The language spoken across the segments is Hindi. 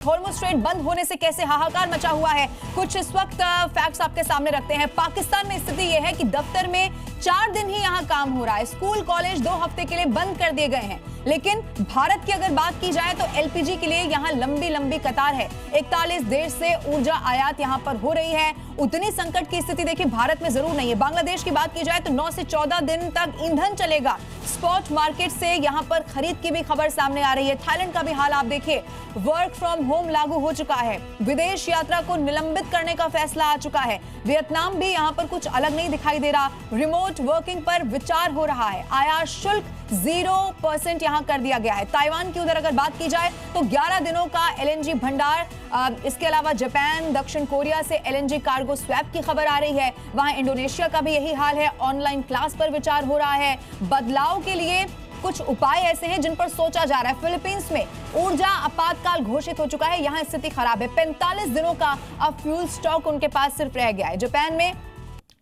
हॉर्मुज़ स्ट्रेट बंद होने से कैसे हाहाकार मचा हुआ है, कुछ इस वक्त फैक्ट्स आपके सामने रखते हैं। पाकिस्तान में स्थिति यह है कि दफ्तर में 4 दिन ही यहां काम हो रहा है, स्कूल कॉलेज 2 हफ्ते के लिए बंद कर दिए गए हैं। लेकिन भारत की अगर बात की जाए तो एलपीजी के लिए यहां लंबी लंबी कतार है। 41 देश से ऊर्जा आयात यहां पर हो रही है। उतनी संकट की स्थिति देखिए भारत में जरूर नहीं है। बांग्लादेश की बात की जाए तो 9 से 14 दिन तक ईंधन चलेगा। स्पॉट मार्केट से यहां पर खरीद की भी खबर सामने आ रही है। थाईलैंड का भी हाल आप देखिए, वर्क फ्रॉम होम लागू हो चुका है। विदेश यात्रा को निलंबित करने का फैसला आ चुका है। वियतनाम भी यहां पर कुछ अलग नहीं दिखाई दे रहा। रिमोट वर्किंग पर विचार हो रहा है। आयात शुल्क 0% यहां कर दिया गया है। ताइवान की उधर अगर बात की जाए तो 11 दिनों का एलएनजी भंडार। इसके अलावा जापान, दक्षिण कोरिया से एलएनजी कार्गो स्वैप की खबर आ रही है। वहां इंडोनेशिया का भी यही हाल है। ऑनलाइन क्लास पर विचार हो रहा है। बदलाव के लिए कुछ उपाय ऐसे हैं जिन पर सोचा जा रहा है। फिलीपींस में ऊर्जा आपातकाल घोषित हो चुका है। यहां स्थिति खराब है। 45 दिनों का अब फ्यूल स्टॉक उनके पास सिर्फ रह गया है। जापान में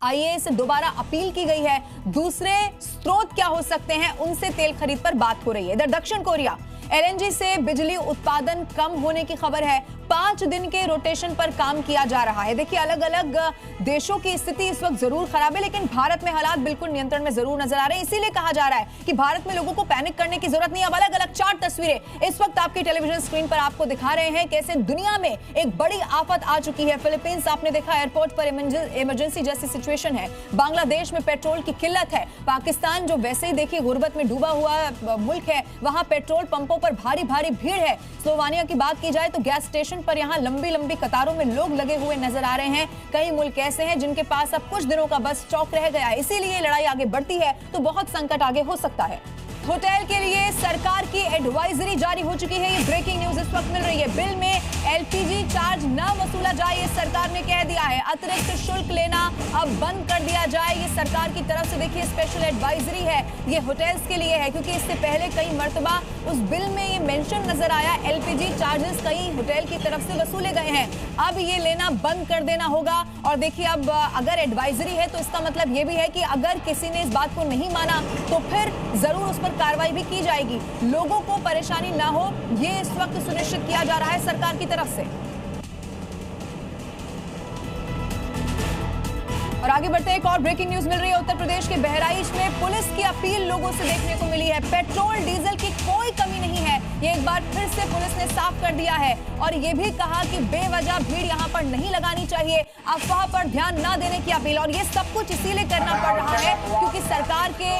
आईएए से दोबारा अपील की गई है। दूसरे स्रोत क्या हो सकते हैं, उनसे तेल खरीद पर बात हो रही है। इधर दक्षिण कोरिया एलएनजी से बिजली उत्पादन कम होने की खबर है। 5 दिन के रोटेशन पर काम किया जा रहा है। देखिए अलग अलग देशों की स्थिति इस वक्त जरूर खराब है, लेकिन भारत में हालात बिल्कुल नियंत्रण में जरूर नजर आ रहे हैं। इसीलिए कहा जा रहा है कि भारत में लोगों को पैनिक करने की जरूरत नहीं। अब अलग अलग 4 तस्वीरें इस वक्त आपकी टेलीविजन स्क्रीन पर आपको दिखा रहे हैं कैसे दुनिया में एक बड़ी आफत आ चुकी है। फिलीपींस आपने देखा एयरपोर्ट पर इमरजेंसी जैसी सिचुएशन है। बांग्लादेश में पेट्रोल की किल्लत है। पाकिस्तान जो वैसे ही देखिए गुर्बत में डूबा हुआ मुल्क है, वहां पेट्रोल पंपों पर भारी भारी भीड़ है। स्लोवानिया की बात की जाए तो गैस स्टेशन पर यहां लंबी लंबी कतारों में लोग लगे हुए नजर आ रहे हैं। कई मुल्क ऐसे हैं जिनके पास अब कुछ दिनों का बस स्टॉक रह गया है। इसीलिए लड़ाई आगे बढ़ती है तो बहुत संकट आगे हो सकता है। होटल के लिए सरकार की एडवाइजरी जारी हो चुकी है। ये ब्रेकिंग न्यूज इस वक्त मिल रही है। बिल में एलपीजी चार्ज न वसूला जाए, ये सरकार ने कह दिया है। अतिरिक्त शुल्क लेना अब बंद कर दिया जाए, ये सरकार की तरफ से देखिए स्पेशल एडवाइजरी है। ये होटल्स के लिए है क्योंकि इससे पहले कई मर्तबा उस बिल में ये मेंशन नजर आया, एलपीजी चार्जेस कई होटल की तरफ से वसूले गए हैं। अब ये लेना बंद कर देना होगा। और देखिए अब अगर एडवाइजरी है तो इसका मतलब ये भी है कि अगर किसी ने इस बात को नहीं माना तो फिर जरूर उस पर कार्रवाई भी की जाएगी। लोगों को परेशानी ना हो, ये इस वक्त सुनिश्चित किया जा रहा है सरकार की तरफ से। और आगे बढ़ते एक और ब्रेकिंग न्यूज मिल रही है। उत्तर प्रदेश के बहराइच में पुलिस की अपील लोगों से देखने को मिली है। पेट्रोल डीजल की कोई कमी नहीं है, ये एक बार फिर से पुलिस ने साफ कर दिया है। और ये भी कहा कि बेवजह भीड़ यहां पर नहीं लगानी चाहिए, अफवाह पर ध्यान न देने की अपील। और ये सब कुछ इसीलिए करना पड़ रहा है क्योंकि सरकार के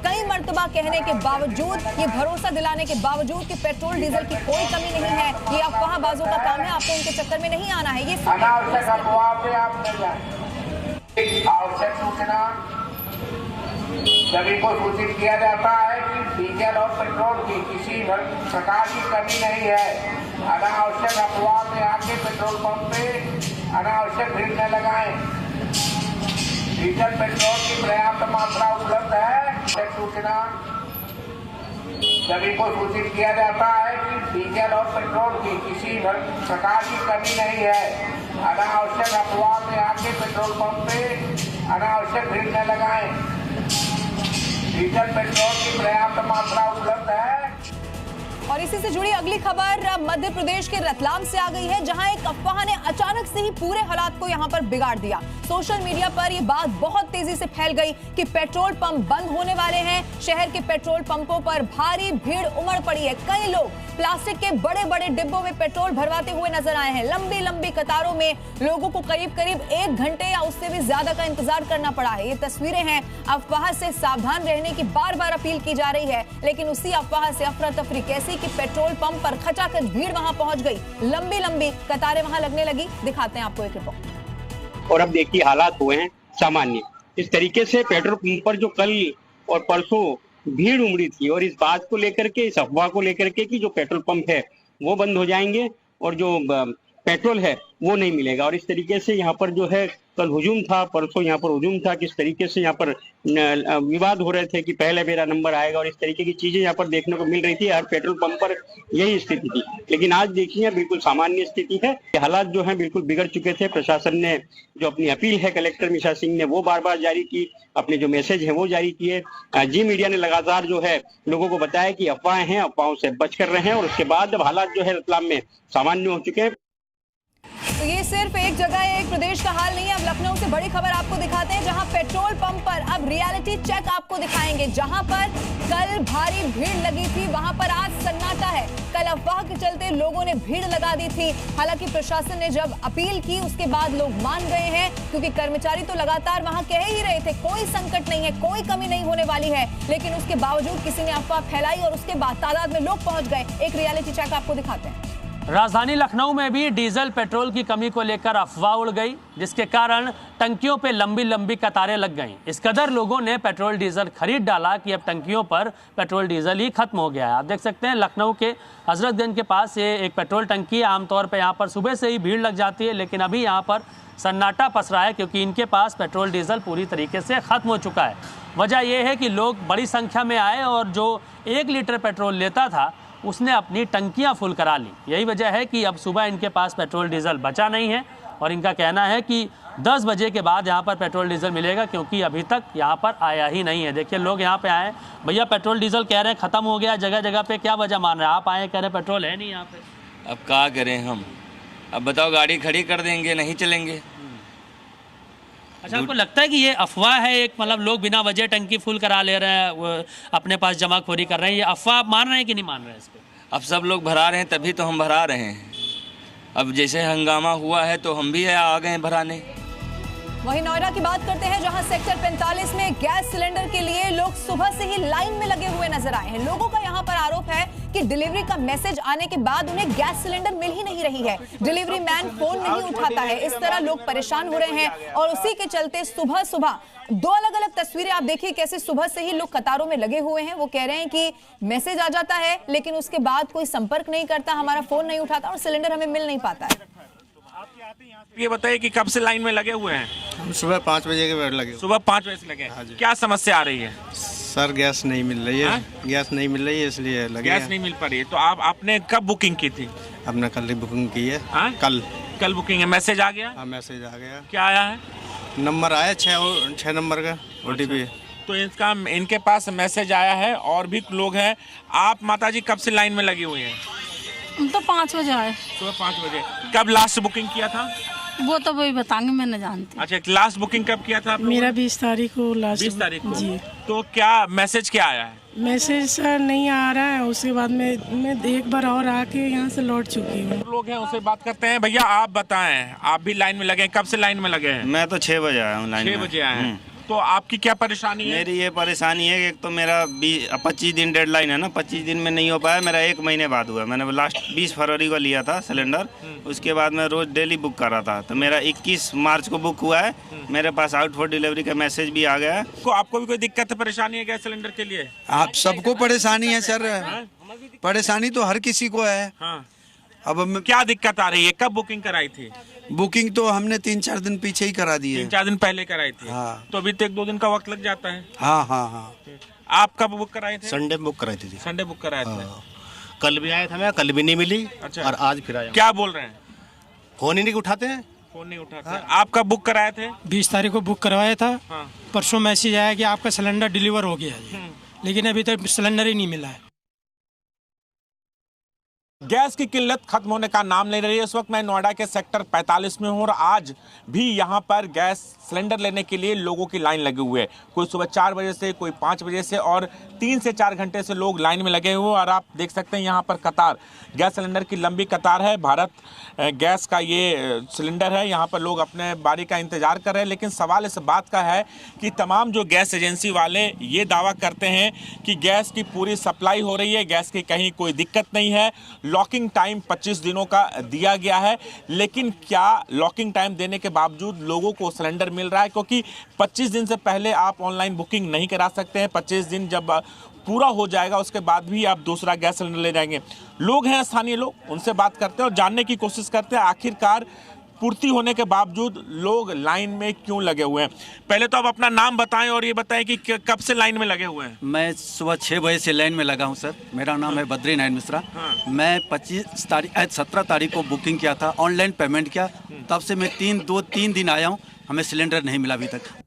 कई मर्तबा कहने के बावजूद, ये भरोसा दिलाने के बावजूद कि पेट्रोल डीजल की कोई कमी नहीं है, ये अफवाहबाजों का काम है। आपको उनके चक्कर में नहीं आना है। ये आवश्यक सूचना सभी को सूचित किया जाता है कि डीजल और पेट्रोल की किसी प्रकार की कमी नहीं है। अनावश्यक अफवाह में आके पेट्रोल पंप पे अनावश्यक भीड़ न लगाएं। डीजल पेट्रोल की पर्याप्त मात्रा उपलब्ध है। आवश्यक सूचना सभी को सूचित किया जाता है कि डीजल और पेट्रोल की किसी प्रकार की कमी नहीं है। अनावश्यक अफवाह में आके पेट्रोल पंप पे अनावश्यक भीड़ न लगाएं। डीजल पेट्रोल की पर्याप्त मात्रा उपलब्ध है। और इसी से जुड़ी अगली खबर मध्य प्रदेश के रतलाम से आ गई है, जहां एक अफवाह ने अचानक से ही पूरे हालात को यहां पर बिगाड़ दिया। सोशल मीडिया पर यह बात बहुत तेजी से फैल गई कि पेट्रोल पंप बंद होने वाले हैं। शहर के पेट्रोल पंपों पर भारी भीड़ उमड़ पड़ी है। कई लोग प्लास्टिक के बड़े बड़े डिब्बों में पेट्रोल भरवाते हुए नजर आए हैं। लंबी लंबी कतारों में लोगों को करीब करीब 1 घंटे या उससे भी ज्यादा का इंतजार करना पड़ा है। ये तस्वीरें हैं। अफवाह से सावधान रहने की बार बार अपील की जा रही है, लेकिन उसी अफवाह से अफरा तफरी कैसी कि पेट्रोल पंप पर खचाखच भीड़ वहां पहुंच गई, लंबी लंबी कतारें वहां लगने लगी। दिखाते हैं आपको एक रिपोर्ट। और अब देखिए हालात हुए हैं सामान्य। इस तरीके से पेट्रोल पंप पर जो कल और परसों भीड़ उमड़ी थी, और इस बात को लेकर के, इस अफवाह को लेकर के कि जो पेट्रोल पंप है वो बंद हो जाएंगे और जो पेट्रोल है वो नहीं मिलेगा। और इस तरीके से यहाँ पर जो है कल हुजूम था, परसों यहाँ पर हुजूम था, किस तरीके से यहाँ पर विवाद हो रहे थे कि पहले मेरा नंबर आएगा और इस तरीके की चीजें यहाँ पर देखने को मिल रही थी। हर पेट्रोल पंप पर यही स्थिति थी, लेकिन आज देखिए बिल्कुल सामान्य स्थिति है। हालात जो है बिल्कुल बिगड़ चुके थे। प्रशासन ने जो अपनी अपील है कलेक्टर मिशा सिंह ने वो बार बार जारी की, अपने जो मैसेज है वो जारी किए। जी मीडिया ने लगातार जो है लोगों को बताया कि अफवाहें हैं, अफवाहों से बच कर रहे हैं। और उसके बाद जब हालात जो है रतलाम में सामान्य हो चुके हैं। तो ये सिर्फ एक जगह है, एक प्रदेश का हाल नहीं है। अब लखनऊ से बड़ी खबर आपको दिखाते हैं, जहां पेट्रोल पंप पर अब रियलिटी चेक आपको दिखाएंगे। जहां पर कल भारी भीड़ लगी थी, वहां पर आज सन्नाटा है। कल अफवाह के चलते लोगों ने भीड़ लगा दी थी। हालांकि प्रशासन ने जब अपील की उसके बाद लोग मान गए हैं, क्योंकि कर्मचारी तो लगातार वहां कह ही रहे थे कोई संकट नहीं है, कोई कमी नहीं होने वाली है। लेकिन उसके बावजूद किसी ने अफवाह फैलाई और उसके बाद तादाद में लोग पहुंच गए। एक रियलिटी चेक आपको दिखाते हैं। राजधानी लखनऊ में भी डीजल पेट्रोल की कमी को लेकर अफवाह उड़ गई, जिसके कारण टंकियों पे लंबी लंबी कतारें लग गईं। इस कदर लोगों ने पेट्रोल डीजल खरीद डाला कि अब टंकियों पर पेट्रोल डीजल ही खत्म हो गया है। आप देख सकते हैं लखनऊ के हजरतगंज के पास ये एक पेट्रोल टंकी है। आमतौर पर यहाँ पर सुबह से ही भीड़ लग जाती है, लेकिन अभी यहाँ पर सन्नाटा पसरा है, क्योंकि इनके पास पेट्रोल डीजल पूरी तरीके से खत्म हो चुका है। वजह यह है कि लोग बड़ी संख्या में आए और जो 1 लीटर पेट्रोल लेता था उसने अपनी टंकियां फुल करा ली। यही वजह है कि अब सुबह इनके पास पेट्रोल डीजल बचा नहीं है और इनका कहना है कि 10 बजे के बाद यहाँ पर पेट्रोल डीजल मिलेगा, क्योंकि अभी तक यहाँ पर आया ही नहीं है। देखिए लोग यहाँ पे आए, भैया पेट्रोल डीजल कह रहे हैं ख़त्म हो गया जगह जगह पे, क्या वजह मान रहे हैं? आप आए कह रहे पेट्रोल है नहीं यहाँ पे। अब क्या करें हम? अब बताओ, गाड़ी खड़ी कर देंगे, नहीं चलेंगे। अच्छा, आपको लगता है कि ये अफवाह है एक, मतलब लोग बिना वजह टंकी फुल करा ले रहे हैं, वो अपने पास जमाखोरी कर रहे हैं, ये अफवाह आप मान रहे हैं कि नहीं मान रहे हैं इसको? अब सब लोग भरा रहे हैं तभी तो हम भरा रहे हैं। अब जैसे हंगामा हुआ है तो हम भी आ गए भराने। वहीं नोएडा की बात करते हैं, जहां सेक्टर 45 में गैस सिलेंडर के लिए लोग सुबह से ही लाइन में लगे हुए नजर आए हैं। लोगों का यहां पर आरोप है कि डिलीवरी का मैसेज आने के बाद उन्हें गैस सिलेंडर मिल ही नहीं रही है, डिलीवरी मैन फोन नहीं उठाता है। इस तरह लोग परेशान हो रहे हैं और उसी के चलते सुबह सुबह 2 अलग अलग तस्वीरें आप देखिए कैसे सुबह से ही लोग कतारों में लगे हुए हैं। वो कह रहे हैं कि मैसेज आ जाता है लेकिन उसके बाद कोई संपर्क नहीं करता, हमारा फोन नहीं उठाता और सिलेंडर हमें मिल नहीं पाता है। ये बताइए कि कब से लाइन में लगे हुए हैं? हम सुबह 5 बजे के बाद लगे। सुबह 5 बजे से लगे। हाँ जी। क्या समस्या आ रही है? सर गैस नहीं मिल रही है। गैस नहीं मिल रही है इसलिए लगे। गैस नहीं मिल पा रही है। तो आपने कब बुकिंग की थी? हमने कल ही बुकिंग की है। कल बुकिंग है। मैसेज आ गया? हाँ मैसेज आ गया। क्या आया है? नंबर आया 6 नंबर का OTP। तो इनके पास मैसेज आया है और भी लोग हैं। आप माताजी कब से लाइन में लगी हुई हैं? हम तो 5 बजे आए। सुबह 5 बजे। कब लास्ट बुकिंग किया था? वो तो वही बताएंगे, मैं नहीं जानती। अच्छा, लास्ट बुकिंग कब किया था? मेरा 20 तारीख को लास्ट। 20 तारीख को जी। तो क्या मैसेज क्या आया है? मैसेज सर नहीं आ रहा है। उसके बाद मैं एक बार और आके यहाँ से लौट चुकी हूँ। लोग हैं उनसे बात करते हैं। भैया आप बताएं, आप भी लाइन में लगे हैं, कब से लाइन में लगे हैं? मैं तो 6 बजे आया हूँ लाइन में। 6 बजे आए हैं। तो आपकी क्या परेशानी है? मेरी ये परेशानी है कि एक तो मेरा 25 दिन डेडलाइन है ना, 25 दिन में नहीं हो पाया। मेरा 1 महीने बाद हुआ। मैंने लास्ट 20 फरवरी को लिया था सिलेंडर। उसके बाद मैं रोज डेली बुक कर रहा था, तो मेरा 21 मार्च को बुक हुआ है। मेरे पास आउट फॉर डिलीवरी का मैसेज भी आ गया है। तो आपको भी कोई दिक्कत परेशानी है गैस सिलेंडर के लिए? आप सबको परेशानी है सर। परेशानी तो हर किसी को है। हाँ। अब क्या दिक्कत आ रही है? कब बुकिंग कराई थी? बुकिंग तो हमने 3-4 दिन पीछे ही करा दी है। 3-4 दिन पहले कराई थी। हाँ। तो अभी तो 1-2 दिन का वक्त लग जाता है। हाँ। आप कब बुक कराए थे? संडे बुक कराई थी। संडे बुक कराए थे। कल भी आया था मैं, कल भी नहीं मिली। अच्छा। और आज फिर आया। क्या बोल रहे हैं? फोन ही नहीं उठाते हैं। फोन नहीं उठाते। आप कब बुक कराए थे? 20 तारीख को बुक करवाया था। हाँ। परसों मैसेज आया कि आपका सिलेंडर डिलीवर हो गया है, लेकिन अभी तक सिलेंडर ही नहीं मिला है। गैस की किल्लत खत्म होने का नाम ले रही है। इस वक्त मैं नोएडा के सेक्टर 45 में हूँ और आज भी यहाँ पर गैस सिलेंडर लेने के लिए लोगों की लाइन लगी हुई है। कोई सुबह 4 बजे से, कोई 5 बजे से और 3 से 4 घंटे से लोग लाइन में लगे हुए हैं। और आप देख सकते हैं यहाँ पर कतार, गैस सिलेंडर की लंबी कतार है। भारत गैस का ये सिलेंडर है। यहाँ पर लोग अपने बारी का इंतजार कर रहे हैं। लेकिन सवाल इस बात का है कि तमाम जो गैस एजेंसी वाले ये दावा करते हैं कि गैस की पूरी सप्लाई हो रही है, गैस की कहीं कोई दिक्कत नहीं है। लॉकिंग टाइम 25 दिनों का दिया गया है, लेकिन क्या लॉकिंग टाइम देने के बावजूद लोगों को सिलेंडर मिल रहा है? क्योंकि 25 दिन से पहले आप ऑनलाइन बुकिंग नहीं करा सकते हैं। 25 दिन जब पूरा हो जाएगा उसके बाद भी आप दूसरा गैस सिलेंडर ले जाएंगे। लोग हैं स्थानीय लोग, उनसे बात करते हैं और जानने की कोशिश करते हैं आखिरकार पूर्ति होने के बावजूद लोग लाइन में क्यों लगे हुए हैं। पहले तो आप अपना नाम बताएं और ये बताएं कि कब से लाइन में लगे हुए हैं। मैं सुबह 6 बजे से लाइन में लगा हूं सर। मेरा नाम है बद्री नारायण मिश्रा। मैं 17 तारीख को बुकिंग किया था, ऑनलाइन पेमेंट किया, तब से मैं 3 दिन आया हूं, हमें सिलेंडर नहीं मिला अभी तक।